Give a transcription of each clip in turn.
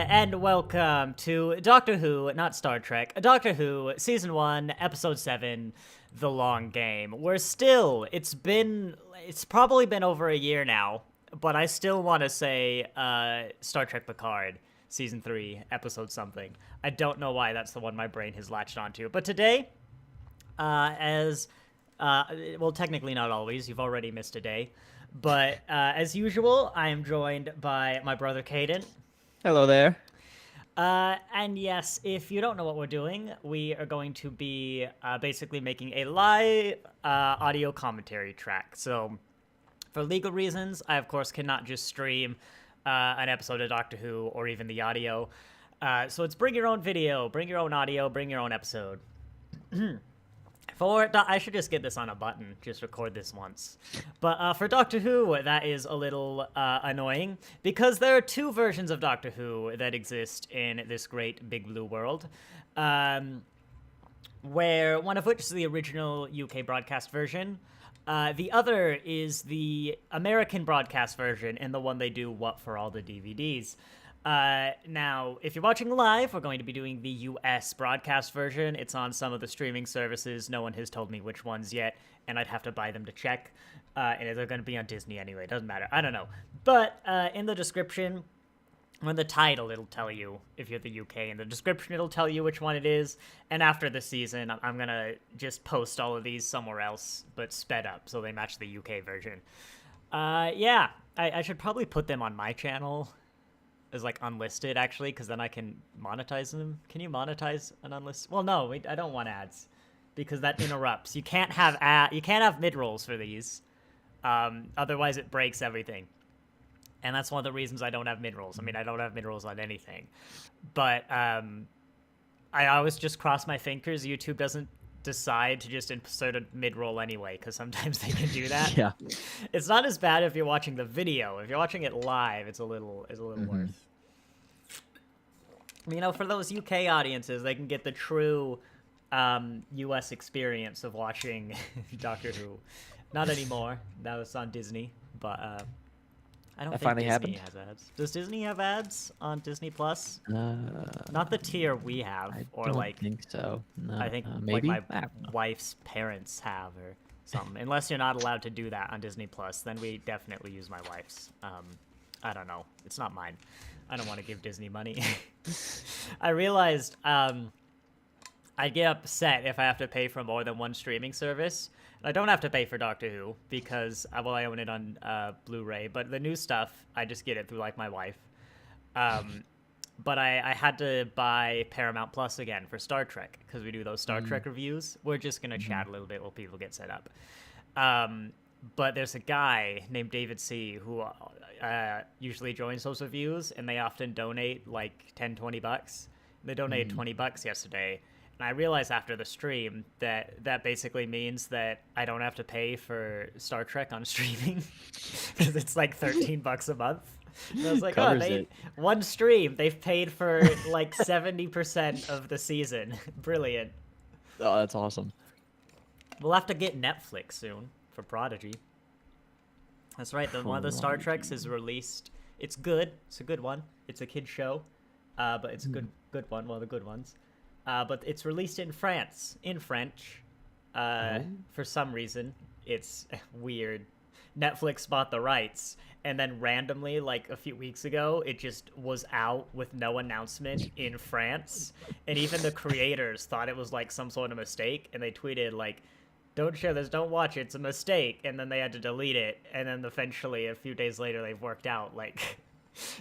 And welcome to Doctor Who, not Star Trek, Doctor Who, Season 1, Episode 7, The Long Game. It's probably been over a year now, but I still want to say Star Trek Picard, Season 3, Episode something. I don't know why that's the one my brain has latched onto. But today, technically not always, you've already missed a day, but as usual, I am joined by my brother Caden. Hello there. And yes, if you don't know what we're doing, we are going to be basically making a live audio commentary track. So for legal reasons, I of course cannot just stream an episode of Doctor Who or even the audio. So it's bring your own video, bring your own audio, bring your own episode. I should just get this on a button, just record this once. But for Doctor Who, that is a little annoying, because there are two versions of Doctor Who that exist in this great big blue world, where one of which is the original UK broadcast version. The other is the American broadcast version, and the one they do for all the DVDs. Now, if you're watching live, we're going to be doing the US broadcast version. It's on some of the streaming services. No one has told me which ones yet, and I'd have to buy them to check. And they're going to be on Disney anyway. Doesn't matter. I don't know. But in the description, or in the title, it'll tell you if you're the UK. In the description, it'll tell you which one it is. And after the season, I'm going to just post all of these somewhere else, but sped up, so they match the UK version. I should probably put them on my channel as like unlisted, actually, because then I can monetize them. Can you monetize an unlisted? Well, no, I don't want ads because that interrupts. You can't have mid rolls for these, otherwise it breaks everything. And that's one of the reasons I don't have mid rolls. I mean, I don't have mid rolls on anything, but I always just cross my fingers YouTube doesn't decide to just insert a mid roll anyway, because sometimes they can do that. Yeah, it's not as bad if you're watching the video. If you're watching it live, it's a little worse. You know, for those UK audiences, they can get the true US experience of watching Doctor Who. Not anymore. That was on Disney, but I don't think Disney has ads. Does Disney have ads on Disney Plus? Not the tier we have, I don't think so. No, I think maybe like my wife's parents have or something. Unless you're not allowed to do that on Disney Plus, then we definitely use my wife's. I don't know. It's not mine. I don't want to give Disney money. I realized I get upset if I have to pay for more than one streaming service. I don't have to pay for Doctor Who because, I own it on Blu-ray, but the new stuff, I just get it through, like, my wife. But I had to buy Paramount Plus again for Star Trek because we do those Star Trek reviews. We're just going to chat a little bit while people get set up. But there's a guy named David C. who usually joins those reviews, and they often donate, like, $10-20. They donated $20 yesterday. And I realized after the stream that basically means that I don't have to pay for Star Trek on streaming because it's like $13 a month. And I was like, one stream, they've paid for like 70% of the season. Brilliant. Oh, that's awesome. We'll have to get Netflix soon for Prodigy. That's right. One of the Star Treks is released. It's good. It's a good one. It's a kid show, but it's a good one. One of the good ones. But it's released in France, in French. For some reason, it's weird. Netflix bought the rights, and then randomly, like a few weeks ago, it just was out with no announcement in France. And even the creators thought it was like some sort of mistake, and they tweeted like, "Don't share this, don't watch it, it's a mistake." And then they had to delete it. And then eventually, a few days later, they've worked out like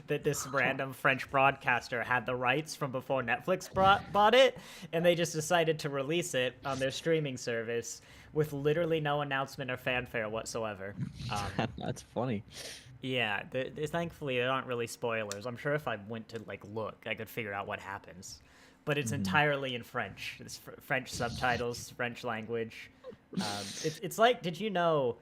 that this random French broadcaster had the rights from before Netflix bought it, and they just decided to release it on their streaming service with literally no announcement or fanfare whatsoever. That's funny. Yeah, thankfully there aren't really spoilers. I'm sure if I went to like look, I could figure out what happens. But it's entirely in French. It's French subtitles, French language. It's like, did you know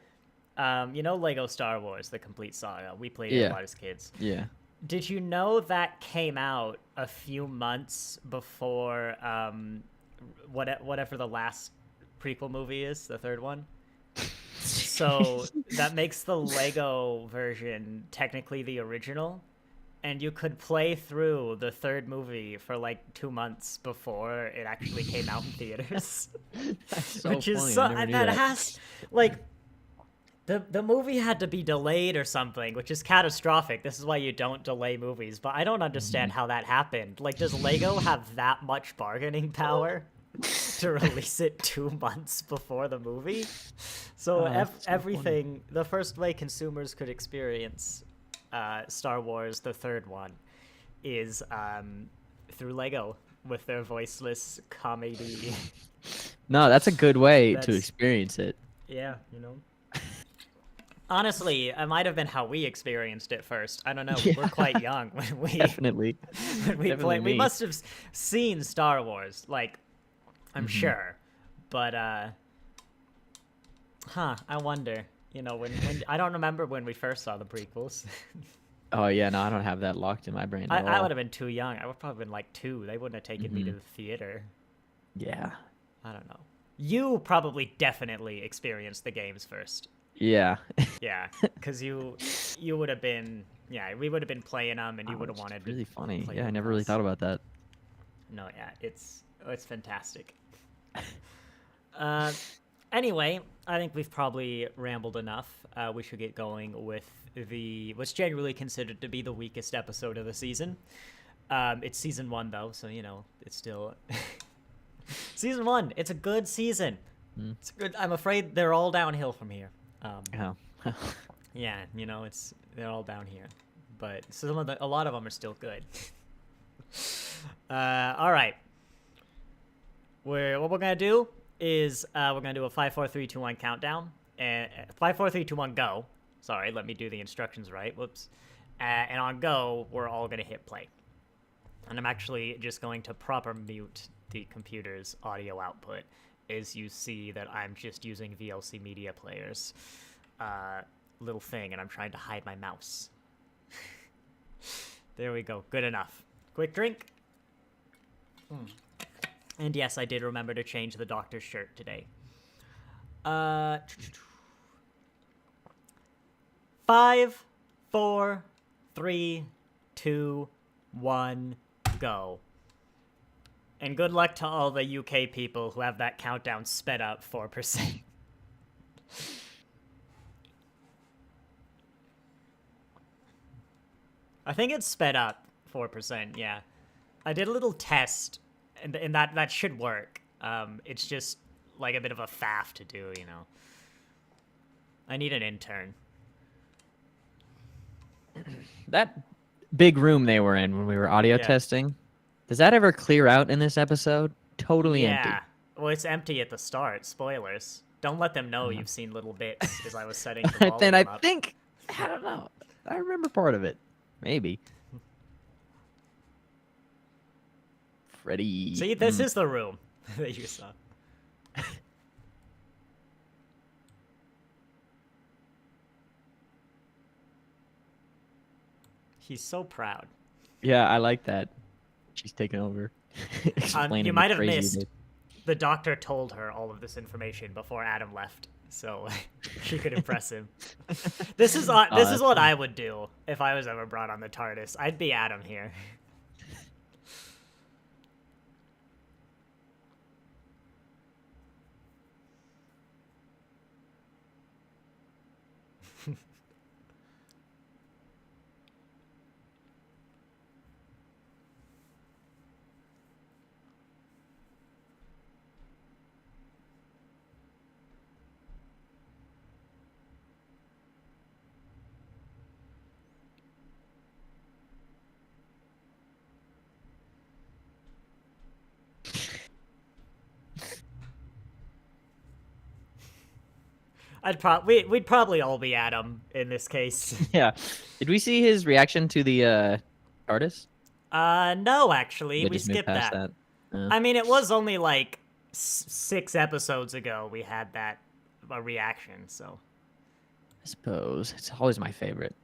Lego Star Wars, the complete saga? We played it a lot as kids. Yeah. Did you know that came out a few months before whatever the last prequel movie is, the third one? So that makes the Lego version technically the original, and you could play through the third movie for like 2 months before it actually came out in theaters. That's so Which is funny. so I never knew that that. has like the movie had to be delayed or something, which is catastrophic. This is why you don't delay movies, but I don't understand how that happened. Like, does Lego have that much bargaining power to release it 2 months before the movie? So, That's so everything, the first way consumers could experience Star Wars, the third one, is through Lego with their voiceless comedy. No, that's a good way to That's- experience it. Yeah, you know. Honestly, it might have been how we experienced it first. I don't know. Yeah. We're quite young when we Definitely. when we Definitely played. We me. must have seen Star Wars, like I'm Mhm. sure. But I wonder. You know, when I don't remember when we first saw the prequels. Oh yeah, no, I don't have that locked in my brain at I all. would have been too young. I would probably been like 2. They wouldn't have taken me to the theater. Yeah. I don't know. You probably definitely experienced the games first. Yeah. Yeah, because you would have been, we would have been playing them, and you Wow, would have it's wanted really to funny. play Yeah, I with never really us. thought about that. No, yeah, it's fantastic. Anyway, I think we've probably rambled enough. We should get going with what's generally considered to be the weakest episode of the season. It's season 1 though, so you know it's still season 1. It's a good season. It's good. I'm afraid they're all downhill from here. Oh. Yeah, you know, they're all down here, but a lot of them are still good. All right. What we're gonna do is we're gonna do a 5, 4, 3, 2, 1 countdown, and 5, 4, 3, 2, 1 go. Sorry, let me do the instructions right. Whoops. And on go, we're all gonna hit play, and I'm actually just going to proper mute the computer's audio output, as you see that I'm just using VLC Media Player's little thing, and I'm trying to hide my mouse. There we go. Good enough. Quick drink. And yes, I did remember to change the doctor's shirt today. 5, 4, 3, 2, 1, go. And good luck to all the UK people who have that countdown sped up 4%. I think it's sped up 4%, yeah. I did a little test, and that should work. It's just like a bit of a faff to do, you know. I need an intern. That big room they were in when we were audio Yeah. testing, does that ever clear out in this episode? Totally empty. Yeah. Well, it's empty at the start. Spoilers. Don't let them know you've seen little bits as I was setting the volume Then I up. think, I don't know. I remember part of it. Maybe. Freddy. See, this is the room that you saw. He's so proud. Yeah, I like that. She's taking over. Explaining You the might have crazy missed. bit. The doctor told her all of this information before Adam left, so she could impress him. This is what that's I would do if I was ever brought on the TARDIS. I'd be Adam here. We'd probably all be Adam in this case. Yeah. Did we see his reaction to the artist? No, actually, we just moved skipped past that. that. I mean, it was only like 6 episodes ago we had that a reaction, so. I suppose. It's always my favorite.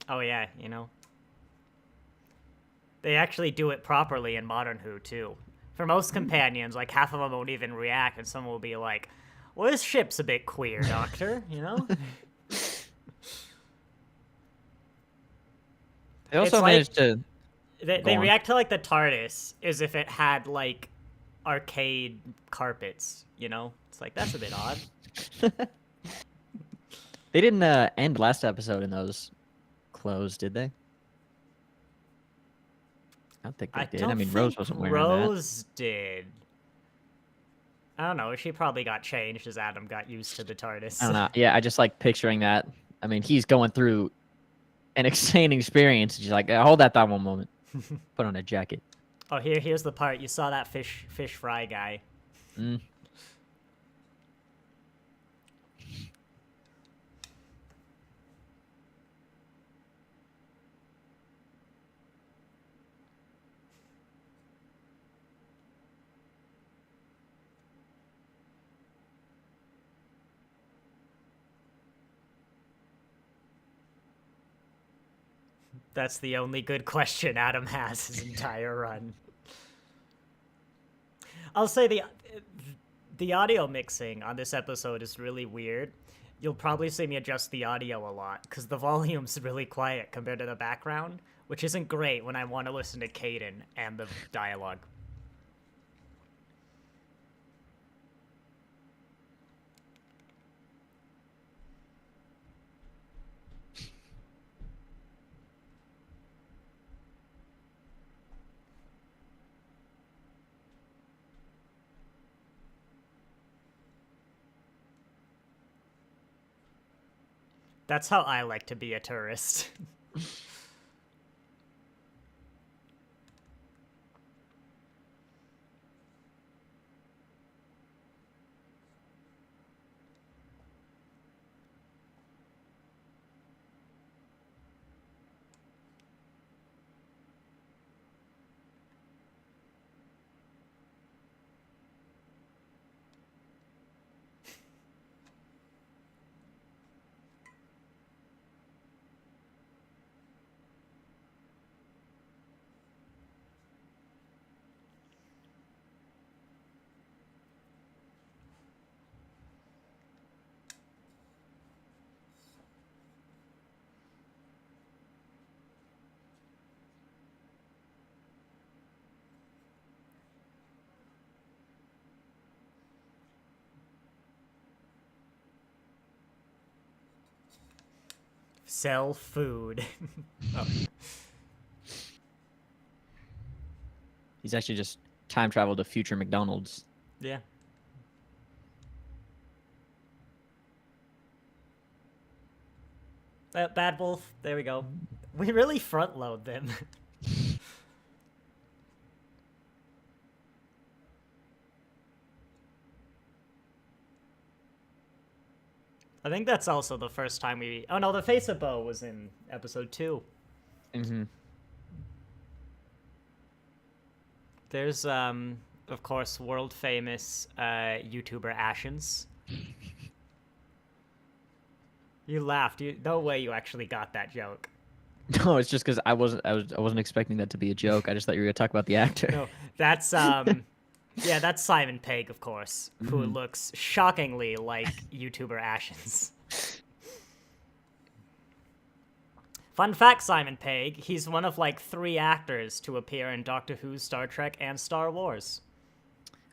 Oh yeah, you know. They actually do it properly in Modern Who too. For most companions, like half of them won't even react, and someone will be like, "Well, this ship's a bit queer, Doctor," you know. They also It's like managed to go they on. react to like the TARDIS as if it had like arcade carpets. You know, it's like that's a bit odd. They didn't end last episode in those clothes, did they? I don't think they I did. I don't mean, think Rose wasn't wearing that. Rose did. I don't know. She probably got changed as Adam got used to the TARDIS. I don't know. Yeah, I just like picturing that. I mean, he's going through an insane experience. She's like, hold that thought one moment. Put on a jacket. Oh, here's the part. You saw that fish fry guy. Mm. That's the only good question Adam has his entire run. I'll say the audio mixing on this episode is really weird. You'll probably see me adjust the audio a lot because the volume's really quiet compared to the background, which isn't great when I want to listen to Caden and the dialogue. That's how I like to be a tourist. Sell food. Oh. He's actually just time traveled to future McDonald's. Yeah. Bad Wolf, there we go. We really front load them. I think that's also the first time we... Oh no, the Face of Bo was in episode 2. Mm-hmm. There's, of course, world-famous YouTuber Ashens. You laughed. No way you actually got that joke. No, it's just because I wasn't expecting that to be a joke. I just thought you were gonna talk about the actor. No, that's yeah, that's Simon Pegg, of course, who looks shockingly like YouTuber Ashens. Fun fact, Simon Pegg, he's one of like 3 actors to appear in Doctor Who, Star Trek, and Star Wars.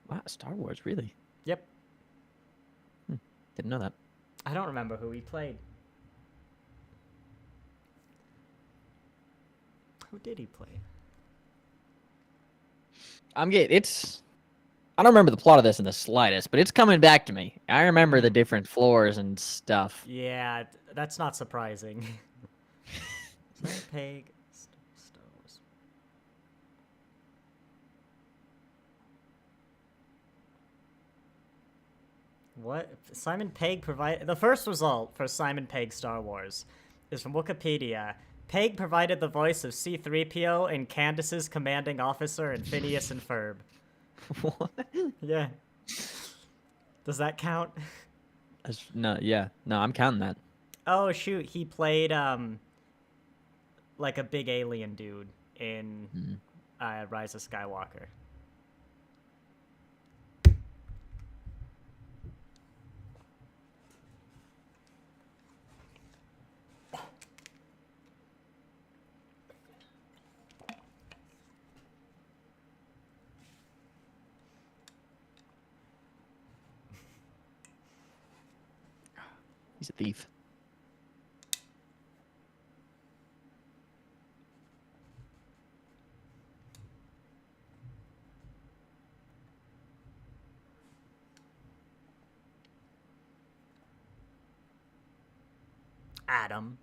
Wow, Star Wars, really? Yep. Didn't know that. I don't remember who he played. Who did he play? I don't remember the plot of this in the slightest, but it's coming back to me. I remember the different floors and stuff. Yeah, that's not surprising. Simon Pegg, Star Wars. What? Simon Pegg provided... The first result for Simon Pegg Star Wars is from Wikipedia. Pegg provided the voice of C-3PO and Candace's commanding officer in Phineas and Ferb. What? Yeah. Does that count? No, I'm counting that. Oh, shoot. He played, like a big alien dude in Rise of Skywalker. He's a thief. Adam.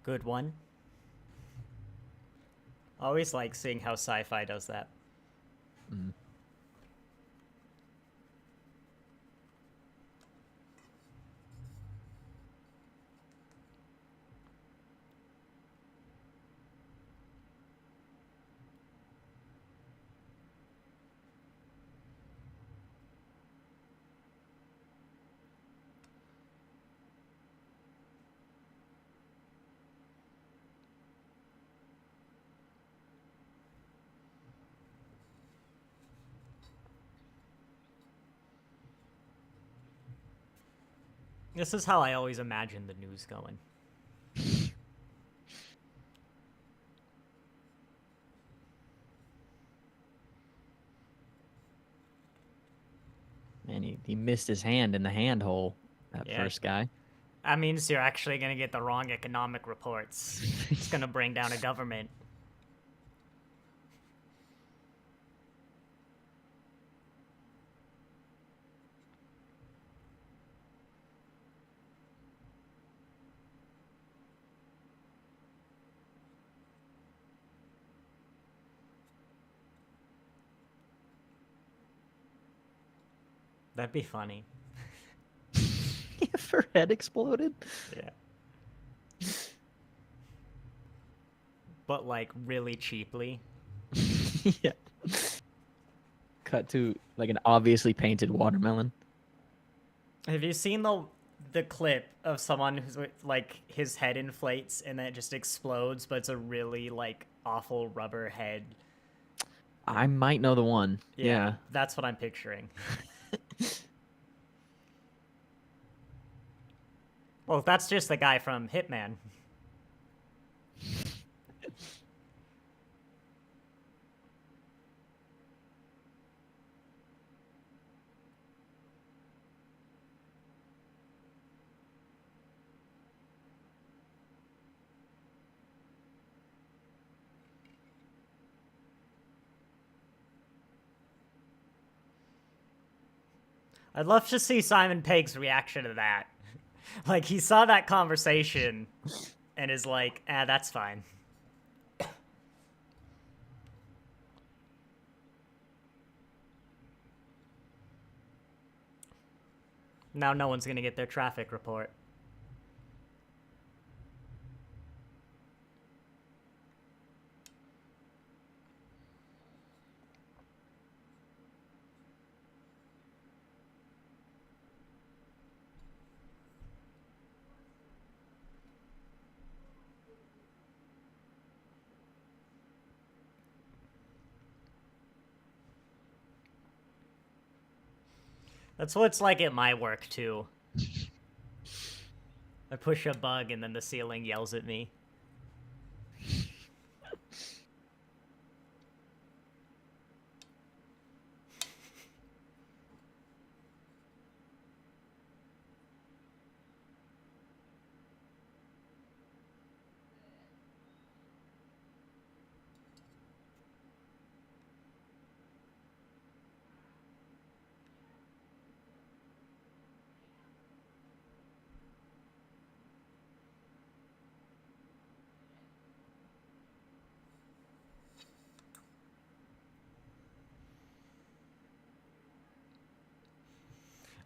Good one. Always like seeing how sci-fi does that. Mm. This is how I always imagine the news going. Man, he missed his hand in the hand hole, that Yeah. first guy. That means you're actually going to get the wrong economic reports. It's going to bring down a government. That'd be funny. If her head exploded. Yeah. But like really cheaply. Yeah. Cut to like an obviously painted watermelon. Have you seen the clip of someone who's like his head inflates and then it just explodes, but it's a really like awful rubber head? I might know the one. Yeah. That's what I'm picturing. Well, that's just the guy from Hitman. I'd love to see Simon Pegg's reaction to that. Like, he saw that conversation and is like, that's fine. Now no one's gonna get their traffic report. That's what it's like at my work, too. I push a bug and then the ceiling yells at me.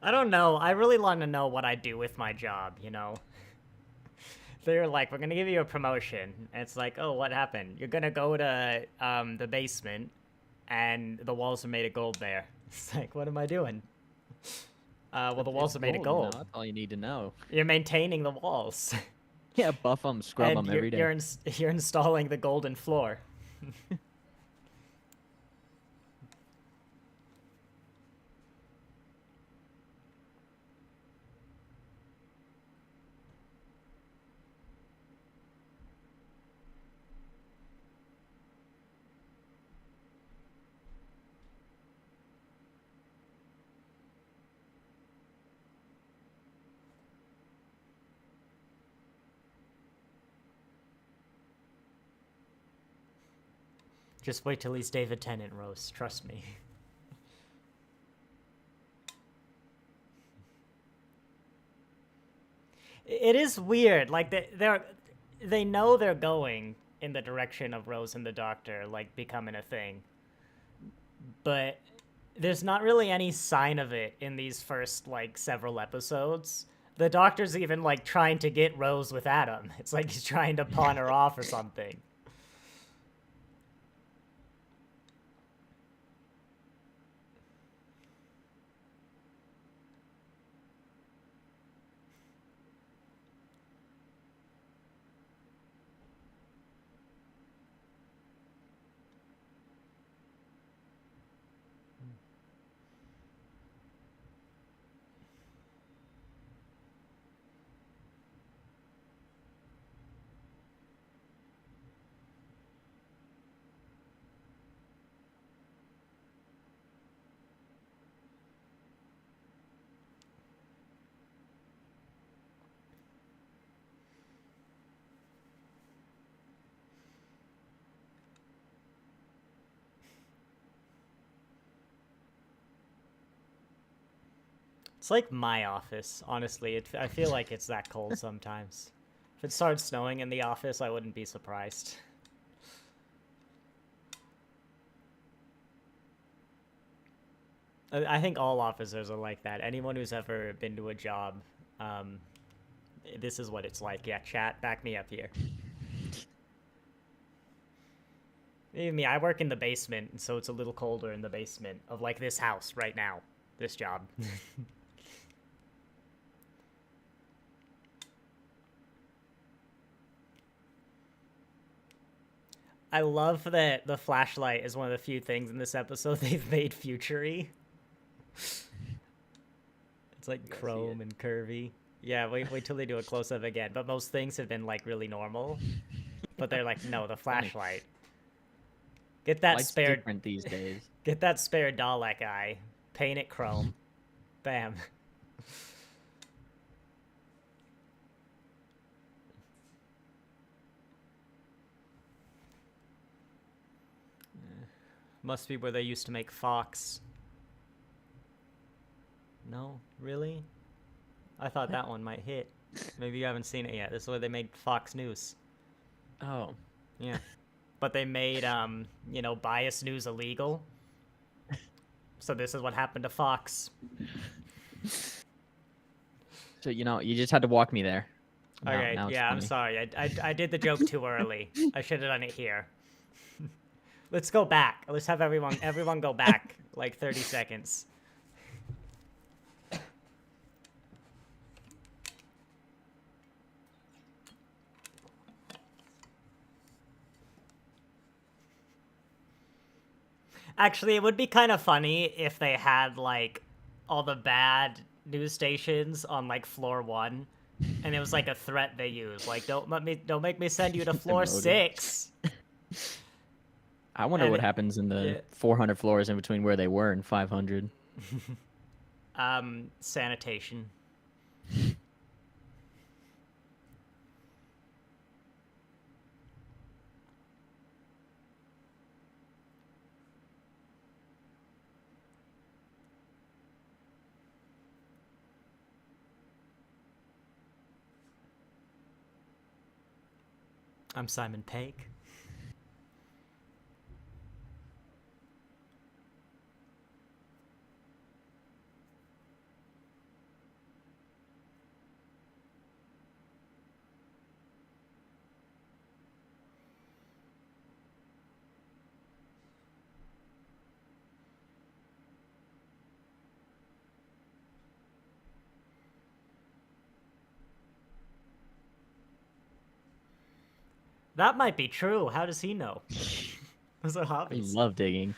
I don't know. I really want to know what I do with my job, you know? They're like, we're going to give you a promotion. And it's like, oh, what happened? You're going to go to the basement, and the walls are made of gold there. It's like, what am I doing? Well, the walls are made of gold. You know, that's all you need to know. You're maintaining the walls. Yeah, buff them, scrub them every day. You're installing the golden floor. Just wait till he's David Tennant, Rose. Trust me. It is weird. Like they know they're going in the direction of Rose and the Doctor like becoming a thing, but there's not really any sign of it in these first like several episodes. The Doctor's even like trying to get Rose with Adam. It's like he's trying to pawn her off or something. It's like my office, honestly. I feel like it's that cold sometimes. If it started snowing in the office, I wouldn't be surprised. I think all officers are like that. Anyone who's ever been to a job, this is what it's like. Yeah, chat, back me up here. Even me, I work in the basement, so it's a little colder in the basement of like this house right now. This job. I love that the flashlight is one of the few things in this episode they've made future-y. It's like chrome and curvy. Yeah, wait till they do a close-up again. But most things have been like really normal. But they're like, no, the flashlight. Get that Light's spare different these days. Get that spare Dalek eye. Paint it chrome. Bam. Must be where they used to make Fox. No? Really? I thought that one might hit. Maybe you haven't seen it yet. This is where they made Fox News. Oh. Yeah. But they made, you know, bias news illegal. So this is what happened to Fox. So, you know, you just had to walk me there. Okay, now it's yeah, I'm funny. sorry. I did the joke too early. I should have done it here. Let's go back. Let's have everyone go back like 30 seconds. Actually, it would be kind of funny if they had like all the bad news stations on like floor 1 and it was like a threat they use, like don't make me send you to floor 6. I wonder And what happens in the yeah. 400 floors in between where they were and 500. Sanitation. I'm Simon Pegg. That might be true. How does he know? Those are I hobbies. love digging.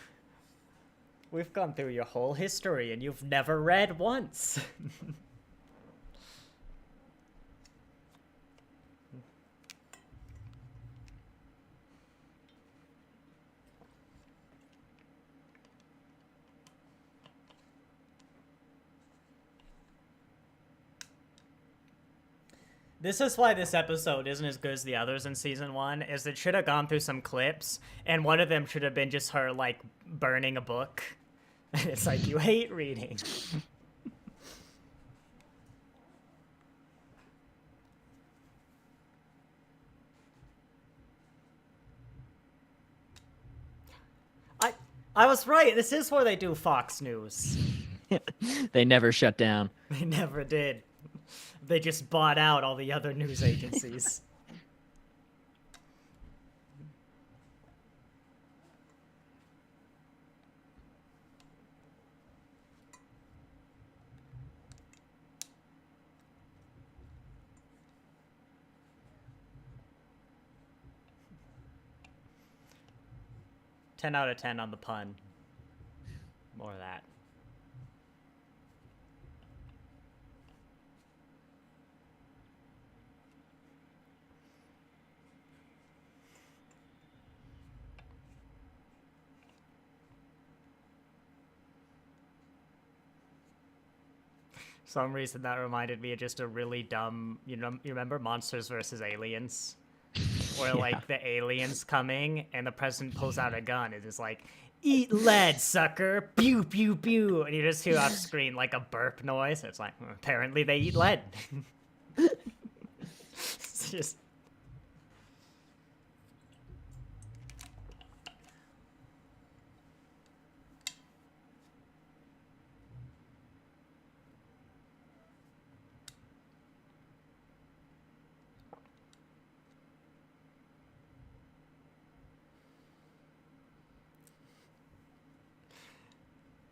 We've gone through your whole history and you've never read once. This is why this episode isn't as good as the others in season 1, is it should have gone through some clips, and one of them should have been just her, like, burning a book. And it's like, you hate reading. I was right, this is where they do Fox News. They never shut down. They never did. They just bought out all the other news agencies. Ten out of 10 on the pun. More of that. Some reason that reminded me of just a really dumb, you remember Monsters vs. Aliens? Where, like, the aliens coming, and the president pulls out a gun, and is like, eat lead, sucker! Pew, pew, pew! And you just hear off screen, like, a burp noise. It's like, well, apparently they eat lead. It's just...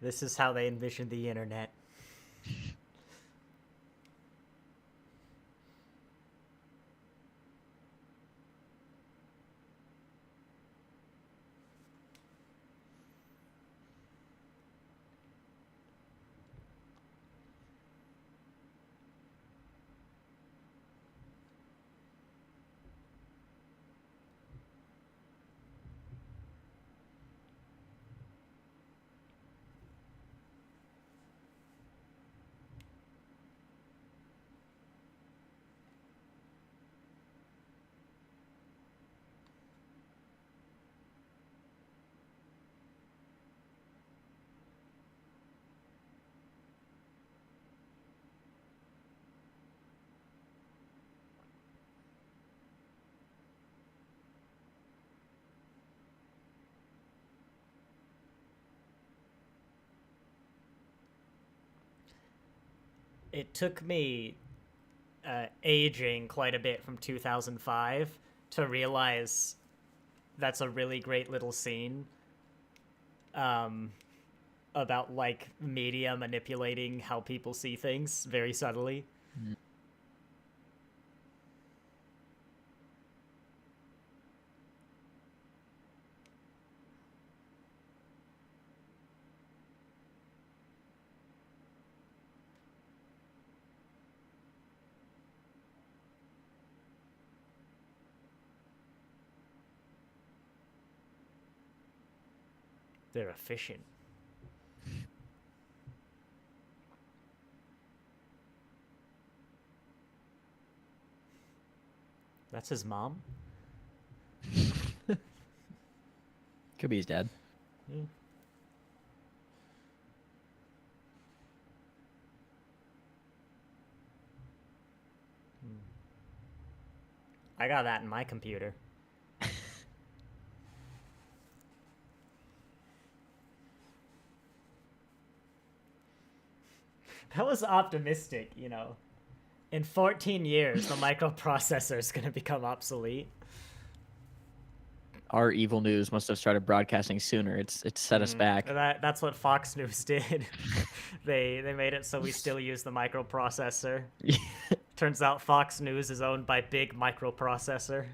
This is how they envisioned the internet. It took me aging quite a bit from 2005 to realize that's a really great little scene about, like, media manipulating how people see things very subtly. Mm. They're efficient. That's his mom? Could be his dad. Yeah. I got that in my computer. That was optimistic, you know. In 14 years, the microprocessor is going to become obsolete. Our evil news must have started broadcasting sooner. It's set us back. That's what Fox News did. They made it so we still use the microprocessor. Turns out Fox News is owned by Big Microprocessor.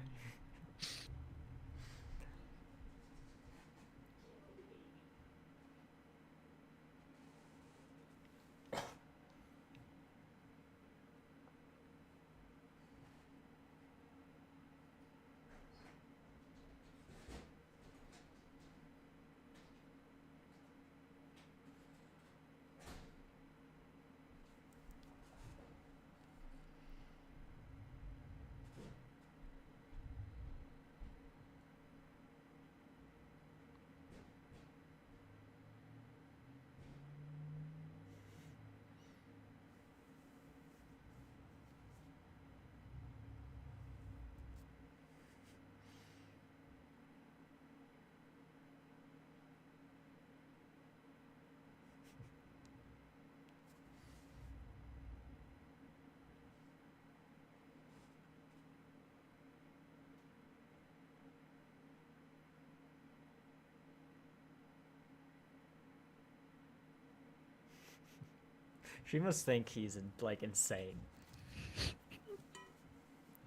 She must think he's like insane.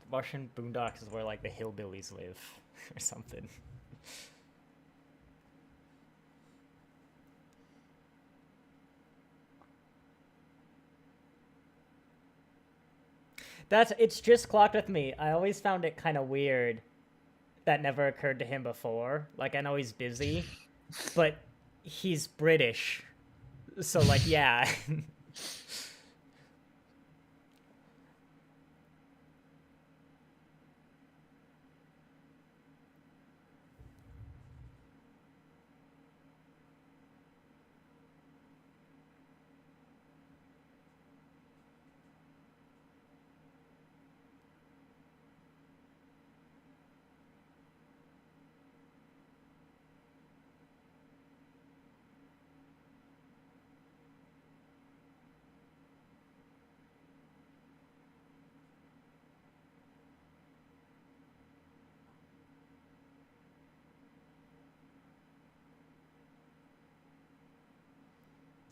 Martian boondocks is where like the hillbillies live, or something. It's just clocked with me. I always found it kind of weird that never occurred to him before. Like I know he's busy, but he's British. So like yeah.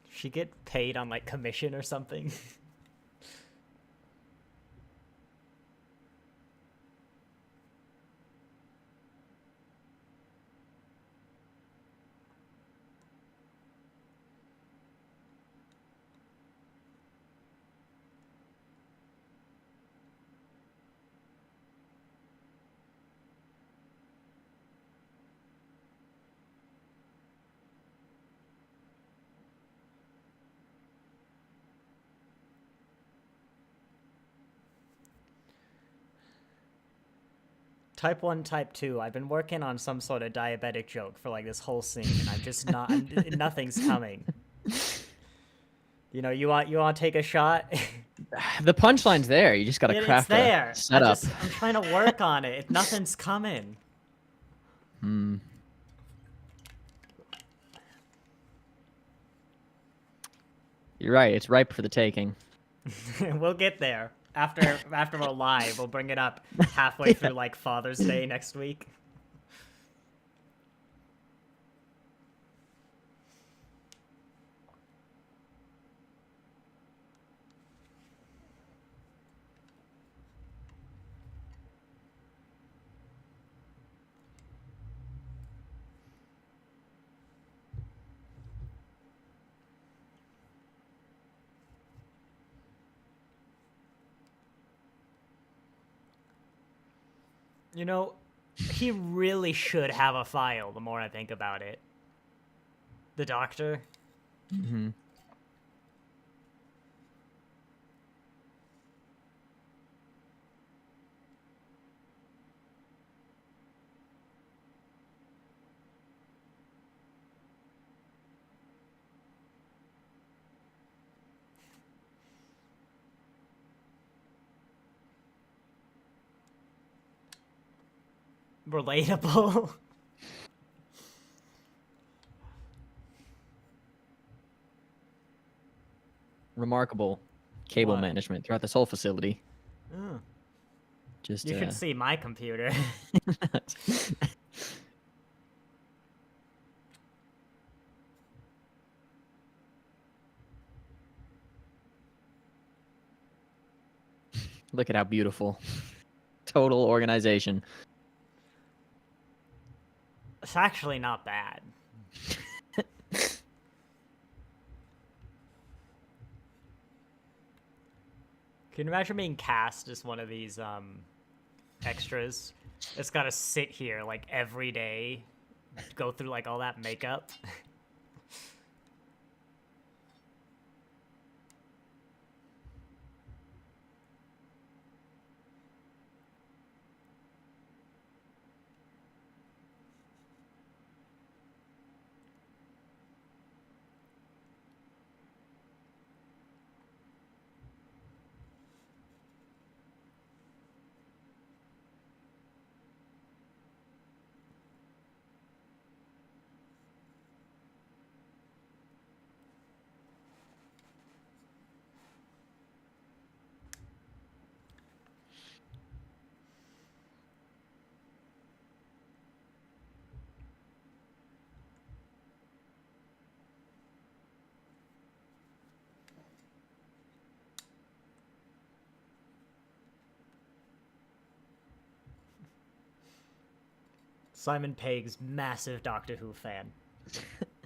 She get paid on like commission or something. Type 1, Type 2. I've been working on some sort of diabetic joke for like this whole scene, and I'm just not. Nothing's coming. You know, you want to take a shot? The punchline's there. You just got to craft there. a setup. I'm trying to work on it. If nothing's coming. You're right. It's ripe for the taking. We'll get there. After we're live, we'll bring it up halfway through like Father's Day next week. You know, he really should have a file, the more I think about it. The doctor. Mm-hmm. Relatable. Remarkable cable What? management throughout this whole facility. Oh. Just You should see my computer. Look at how beautiful. Total organization. It's actually not bad. Can you imagine being cast as one of these extras? It's gotta sit here like every day, go through like all that makeup. Simon Pegg's massive Doctor Who fan.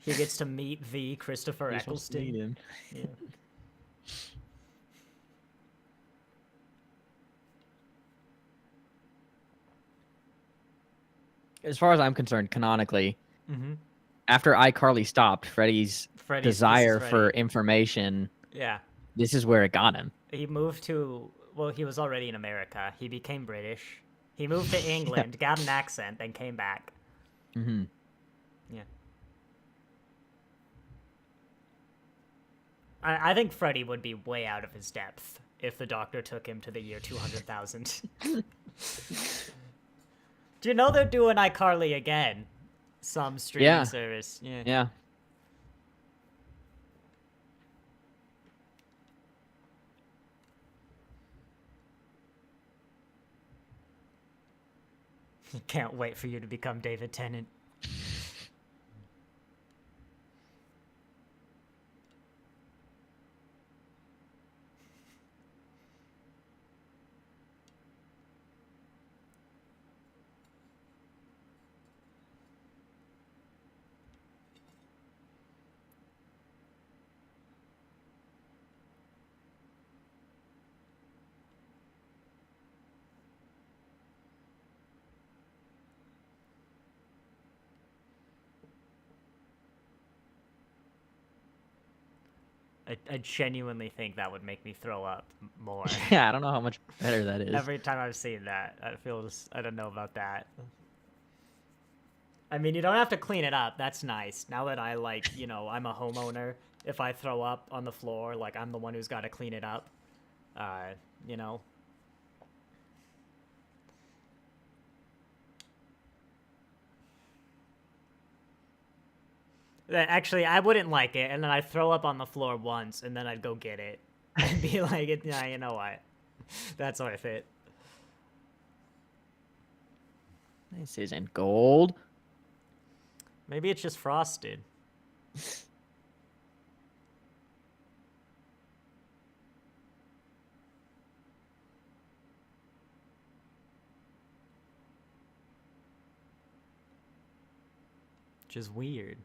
He gets to meet the Christopher Eccleston. Yeah. As far as I'm concerned, canonically, Mm-hmm. after iCarly stopped, Freddy's desire this is for Freddy. information, Yeah. this is where it got him. He moved to, well, he was already in America. He became British. He moved to England, got an accent, then came back. Mm-hmm. Yeah. I think Freddy would be way out of his depth if the Doctor took him to the year 200,000. Do you know they're doing iCarly again? Some streaming service. Yeah. Yeah. Can't wait for you to become David Tennant. I genuinely think that would make me throw up more. Yeah, I don't know how much better that is. Every time I've seen that, I don't know about that. I mean, you don't have to clean it up. That's nice. Now that I'm a homeowner, if I throw up on the floor, like, I'm the one who's got to clean it up. You know? Actually, I wouldn't like it, and then I'd throw up on the floor once, and then I'd go get it. And be like, yeah, you know what? That's worth it. This isn't gold. Maybe it's just frosted. Which is weird.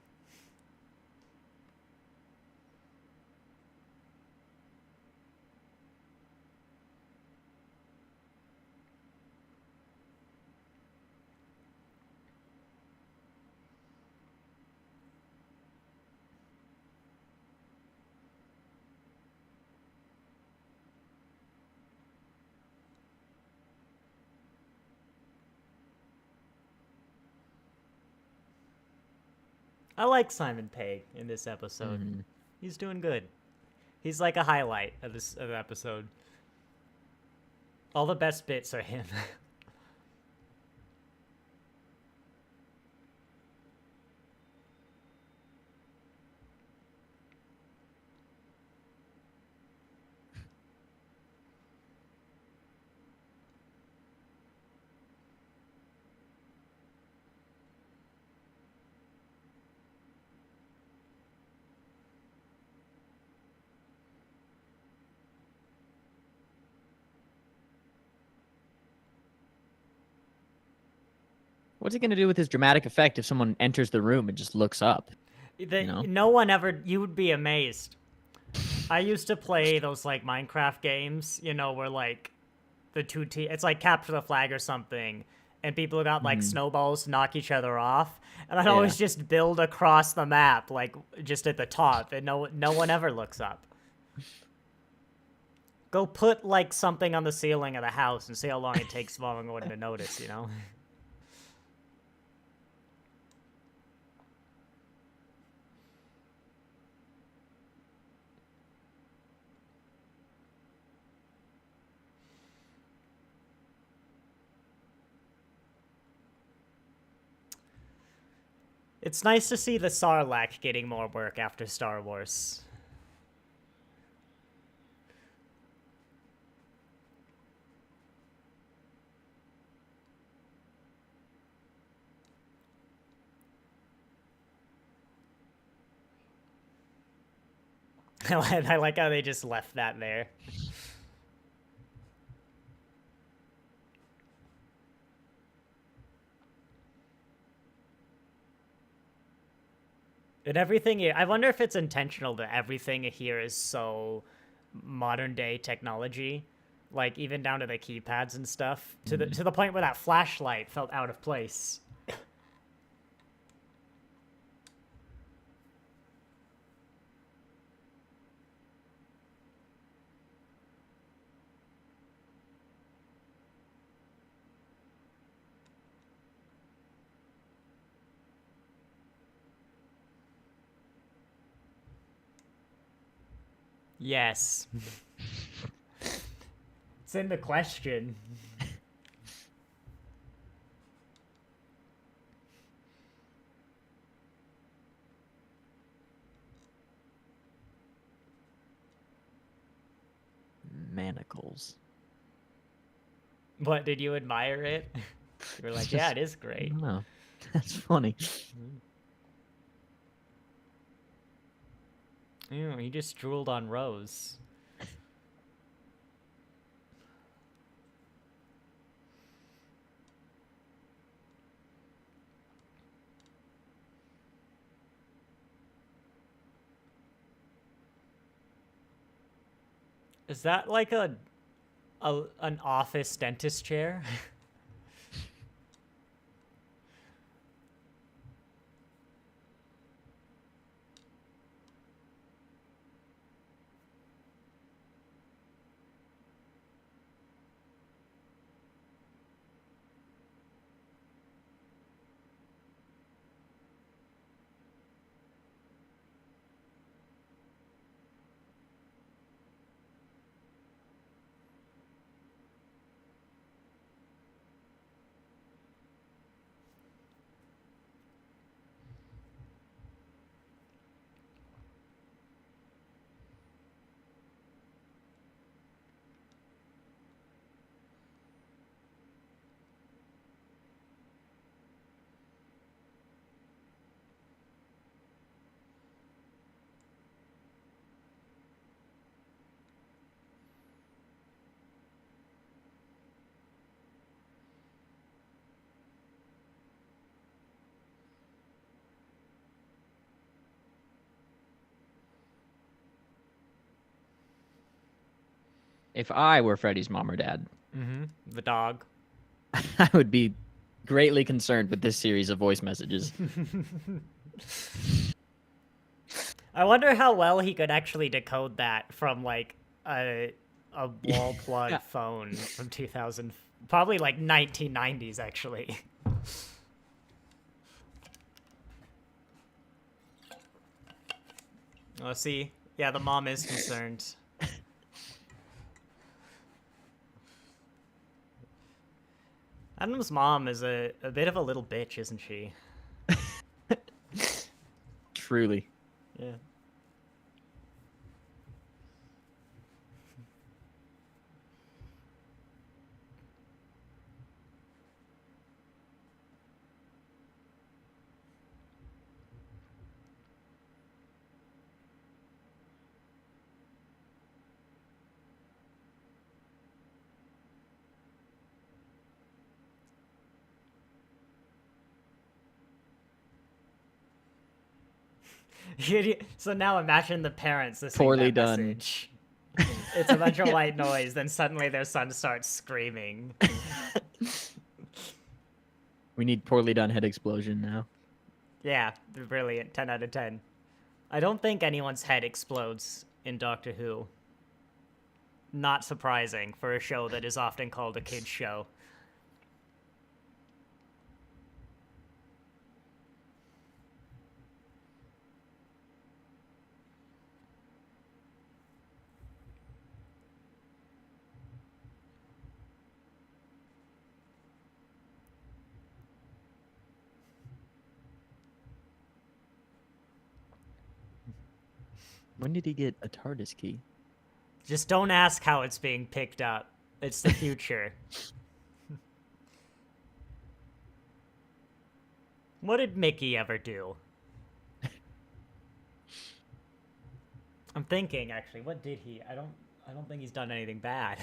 I like Simon Pegg in this episode. Mm-hmm. He's doing good. He's like a highlight of this episode. All the best bits are him. What's he gonna do with his dramatic effect if someone enters the room and just looks up? No one ever. You would be amazed. I used to play those like Minecraft games, where like the two teams. It's like capture the flag or something, and people got like snowballs to knock each other off. And I'd always just build across the map, like just at the top, and no one ever looks up. Go put like something on the ceiling of the house and see how long it takes for anyone to notice. It's nice to see the Sarlacc getting more work after Star Wars. I like how they just left that there. And everything here, I wonder if it's intentional that everything here is so modern day technology, like even down to the keypads and stuff, to the point where that flashlight felt out of place. Yes. It's in the question. Manacles. What, did you admire it? You were like, yeah, it is great. I don't know. That's funny. Ew, he just drooled on Rose. Is that like an office dentist chair? If I were Freddy's mom or dad, Mm-hmm. The dog. I would be greatly concerned with this series of voice messages. I wonder how well he could actually decode that from like a wall plug Yeah. phone from 2000, probably like 1990s actually. Oh, see, yeah, the mom is concerned. Adam's mom is a bit of a little bitch, isn't she? Truly. Yeah. So now imagine the parents listening Poorly to that done. message. It's a bunch of white noise, then suddenly their son starts screaming. We need poorly done head explosion now. Yeah, brilliant. 10 out of 10. I don't think anyone's head explodes in Doctor Who. Not surprising for a show that is often called a kid's show. When did he get a TARDIS key? Just don't ask how it's being picked up. It's the future. What did Mickey ever do? I'm thinking actually, what did he? I don't think he's done anything bad.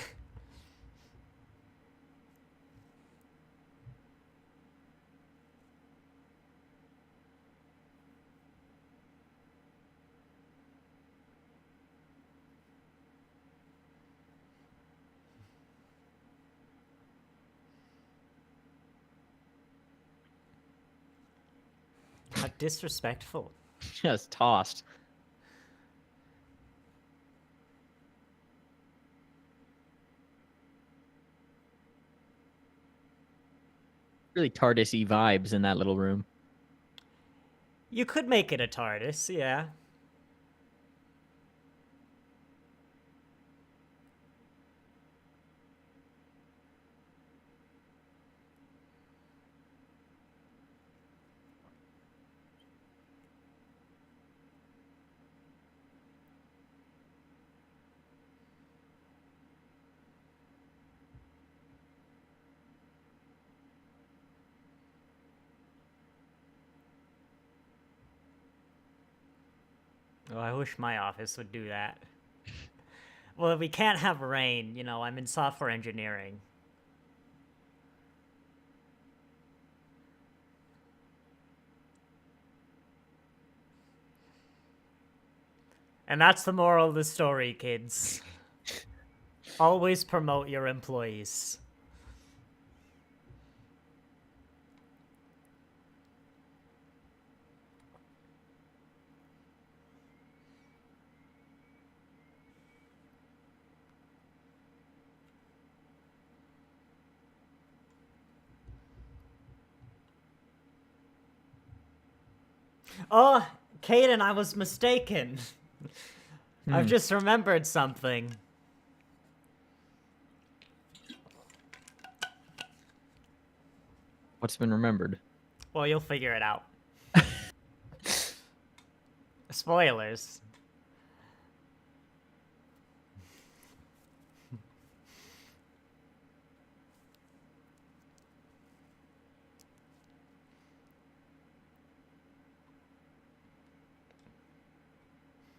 How disrespectful. Just tossed. Really TARDIS-y vibes in that little room. You could make it a TARDIS, yeah. Oh, I wish my office would do that. Well, we can't have rain, you know, I'm in software engineering. And that's the moral of the story, kids. Always promote your employees. Oh, Caden, I was mistaken. I've just remembered something. What's been remembered? Well, you'll figure it out. Spoilers.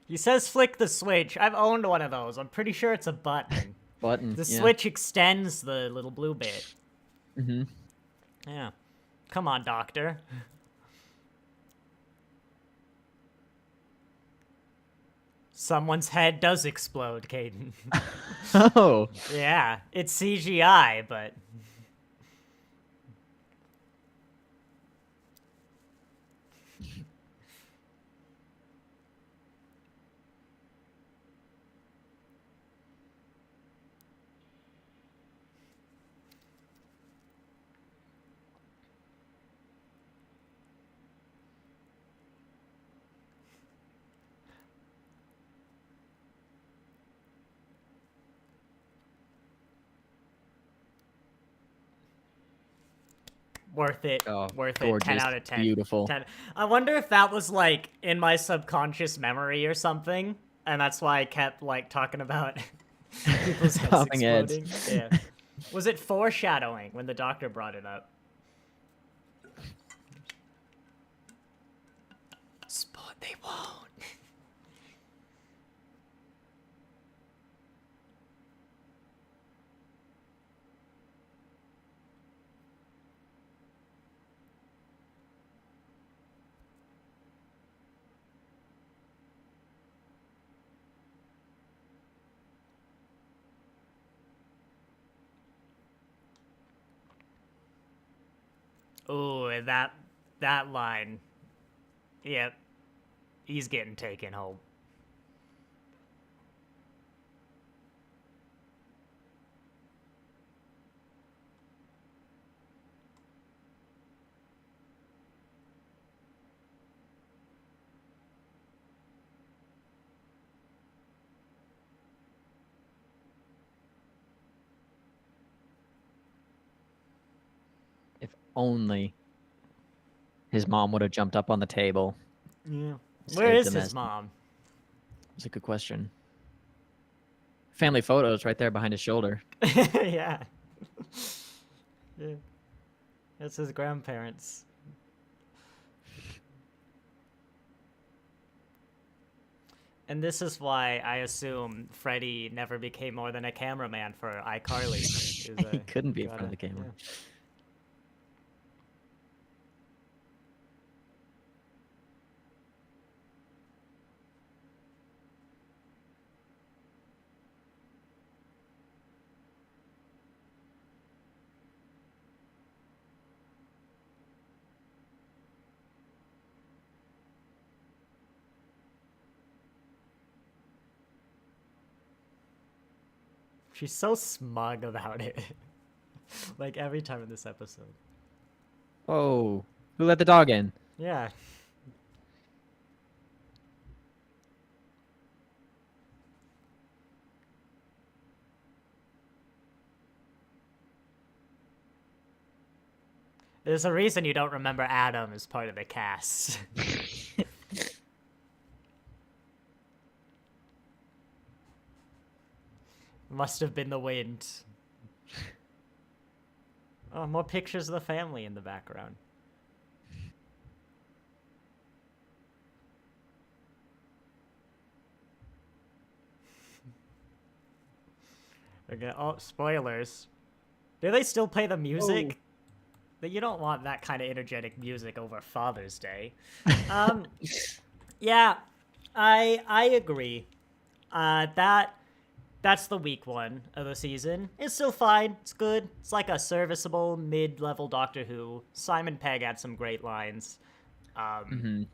He says flick the switch. I've owned one of those. I'm pretty sure it's a button. Button. The yeah. switch extends the little blue bit. Mm-hmm. Yeah. Come on, doctor. Someone's head does explode, Caden. Oh. Yeah, it's CGI, but... Worth it. Oh, Worth it. gorgeous. 10 out of 10. Beautiful. 10. I wonder if that was, like, in my subconscious memory or something, and that's why I kept, like, talking about people's heads Popping heads. exploding. Yeah. Was it foreshadowing when the doctor brought it up? They won't. Ooh, and that line. Yep. He's getting taken home. If only his mom would have jumped up on the table. Yeah. Saved Where is him his as- mom? That's a good question. Family photos right there behind his shoulder. Yeah. Yeah. That's his grandparents. And this is why I assume Freddy never became more than a cameraman for iCarly. He couldn't be in front of the camera. Yeah. She's so smug about it. Like every time in this episode. Oh, who let the dog in? Yeah. There's a reason you don't remember Adam as part of the cast. Must have been the wind. Oh, more pictures of the family in the background. Okay, oh, spoilers. Do they still play the music? That you don't want that kind of energetic music over Father's Day. Yeah, I agree. That's the weak one of the season. It's still fine. It's good. It's like a serviceable mid-level Doctor Who. Simon Pegg had some great lines. The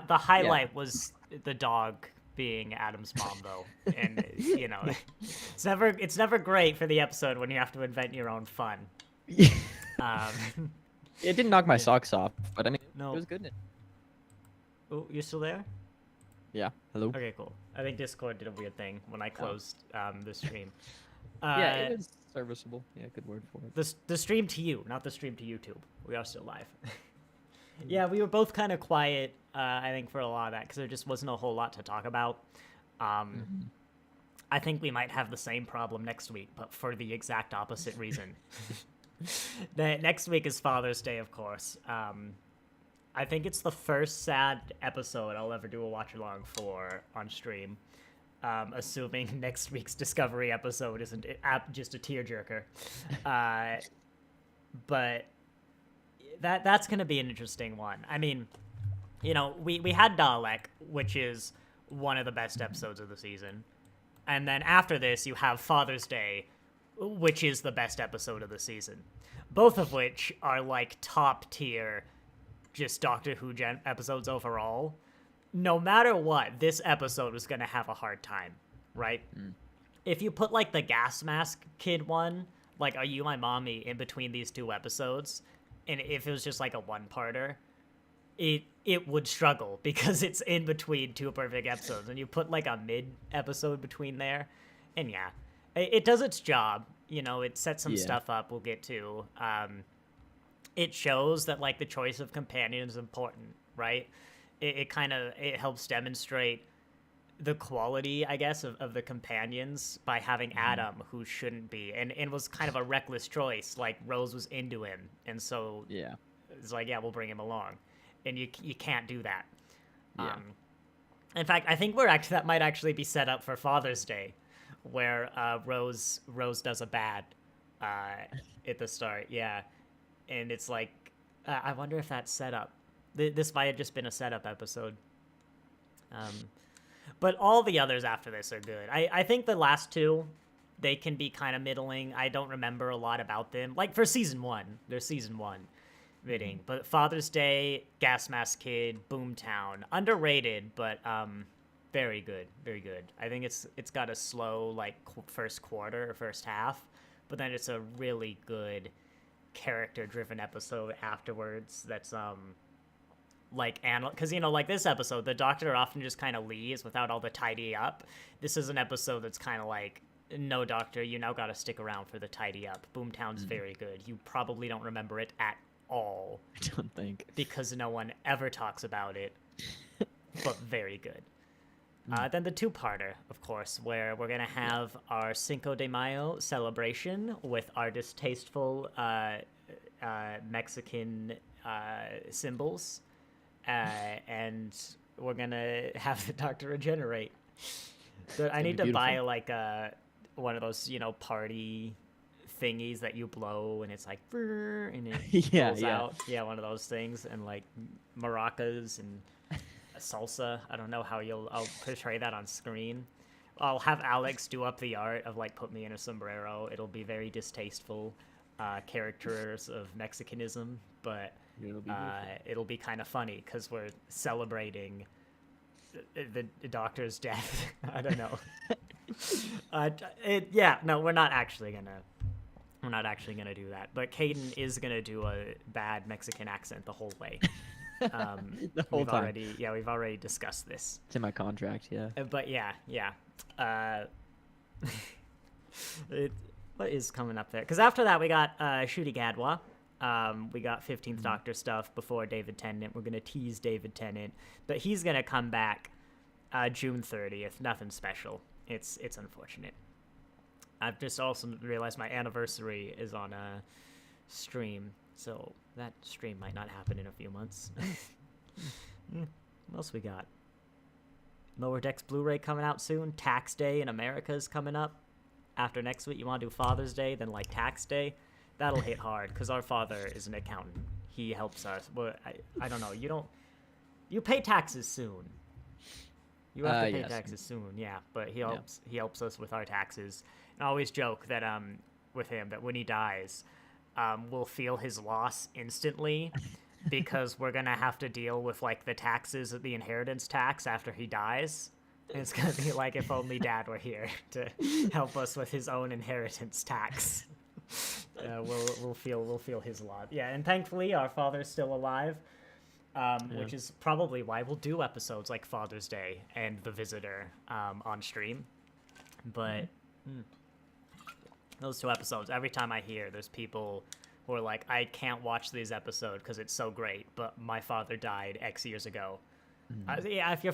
highlight was the dog being Adam's mom, though, and you know, it's never great for the episode when you have to invent your own fun. It didn't knock my socks off, but I mean, No. it was good. Oh, you still there? Yeah. Hello. Okay, cool. I think Discord did a weird thing when I closed the stream. Yeah, it was serviceable. Yeah, good word for it. The stream to you, not the stream to YouTube. We are still live. Yeah, we were both kind of quiet, I think, for a lot of that, because there just wasn't a whole lot to talk about. I think we might have the same problem next week, but for the exact opposite reason. Next week is Father's Day, of course. I think it's the first sad episode I'll ever do a watch-along for on stream. Assuming next week's Discovery episode isn't just a tearjerker. But that's going to be an interesting one. I mean, you know, we had Dalek, which is one of the best episodes of the season. And then after this, you have Father's Day, which is the best episode of the season. Both of which are, like, top tier, just Doctor Who episodes overall. No matter what, this episode was going to have a hard time, right? If you put, like, the gas mask kid one, like, Are You My Mommy, in between these two episodes, and if it was just, like, a one-parter, it would struggle, because it's in between two perfect episodes, and you put, like, a mid-episode between there, and yeah, it does its job. You know, it sets some stuff up we'll get to. It shows that, like, the choice of companion is important, right? It helps demonstrate the quality, I guess, of the companions by having Adam, who shouldn't be, and was kind of a reckless choice. Like, Rose was into him, and so it's like, yeah, we'll bring him along, and you can't do that. In fact, I think that might actually be set up for Father's Day, where Rose does a bad at the start, and it's like, I wonder if that's set up. This might have just been a setup episode. But all the others after this are good. I think the last two, they can be kind of middling. I don't remember a lot about them. Like, for season one, they're season one bidding. But Father's Day, Gas Mask Kid, Boomtown, underrated, but very good, very good. I think it's got a slow, like, first quarter or first half, but then it's a really good character-driven episode afterwards that's like, because, you know, like this episode, the Doctor often just kind of leaves without all the tidy up. This is an episode that's kind of like, no, Doctor, you now got to stick around for the tidy up. Boomtown's very good. You probably don't remember it at all. I don't think. Because no one ever talks about it, but very good. Then the two-parter, of course, where we're going to have our Cinco de Mayo celebration with our distasteful Mexican symbols. And we're gonna have the Doctor regenerate. So I need to buy, like, one of those, you know, party thingies that you blow and it's like, and it pulls out. Yeah, one of those things, and like maracas and salsa. I don't know how I'll portray that on screen. I'll have Alex do up the art of, like, put me in a sombrero. It'll be very distasteful characters of Mexicanism, but it'll be kind of funny because we're celebrating the Doctor's death. I don't know. No, we're not actually gonna do that. But Caden is gonna do a bad Mexican accent the whole way. The whole time. We've already discussed this. It's in my contract, yeah. But yeah. What is coming up there? Because after that we got Ncuti Gatwa. We got 15th Doctor stuff before David Tennant. We're gonna tease David Tennant, but he's gonna come back June 30th. Nothing special. It's unfortunate. I've just also realized my anniversary is on a stream, so that stream might not happen in a few months. What else we got? Lower Decks Blu-ray coming out soon. Tax Day in America is coming up. After next week, you want to do Father's Day, then like Tax Day. That'll hit hard because our father is an accountant. He helps us. Well, I don't know. You pay taxes soon. You have to pay taxes soon, yeah. But he helps us with our taxes. And I always joke that with him that when he dies, we'll feel his loss instantly because we're gonna have to deal with like the taxes of the inheritance tax after he dies. And it's gonna be like if only Dad were here to help us with his own inheritance tax. We'll feel his loss. Yeah, and thankfully our father's still alive. Which is probably why we'll do episodes like Father's Day and The Visitor on stream. But those two episodes, every time I hear there's people who are like, I can't watch these episodes because it's so great, but my father died X years ago. If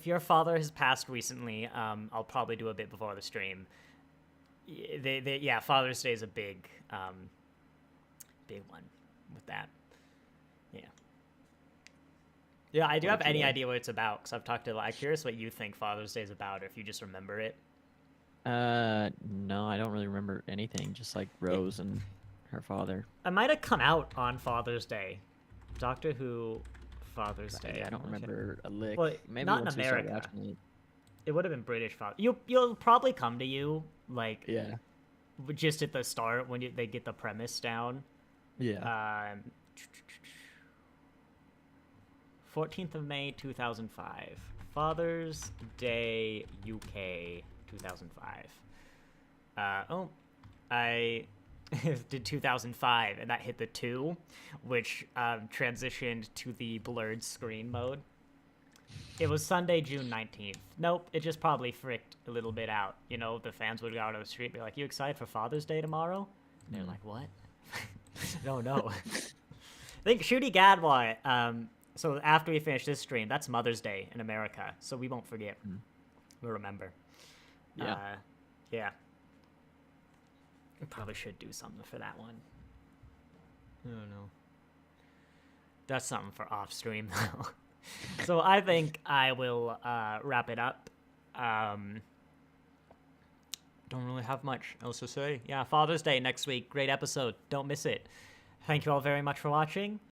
your father has passed recently, I'll probably do a bit before the stream. Father's Day is a big one with that. Yeah, I do have any idea what it's about, because I've talked to... I'm curious what you think Father's Day is about, or if you just remember it. No, I don't really remember anything, just like Rose and her father. It might have come out on Father's Day. Doctor Who Father's Day. I don't remember a lick. Well, maybe not in once we started America. watching it. It would have been British Father. You'll probably come to you, like... Yeah. Just at the start, when they get the premise down. Yeah. 14th of May, 2005. Father's Day, UK, 2005. I did 2005, and that hit the 2, which transitioned to the blurred screen mode. It was Sunday, June 19th. Nope, it just probably fricked a little bit out. You know, the fans would go out on the street and be like, you excited for Father's Day tomorrow? And they're like, what? No. I think Ncuti Gatwa... So after we finish this stream, that's Mother's Day in America, so we won't forget. We'll remember. Yeah. We probably should do something for that one. I don't know. That's something for off stream, though. So I think I will wrap it up. Don't really have much else to say. Yeah, Father's Day next week. Great episode. Don't miss it. Thank you all very much for watching.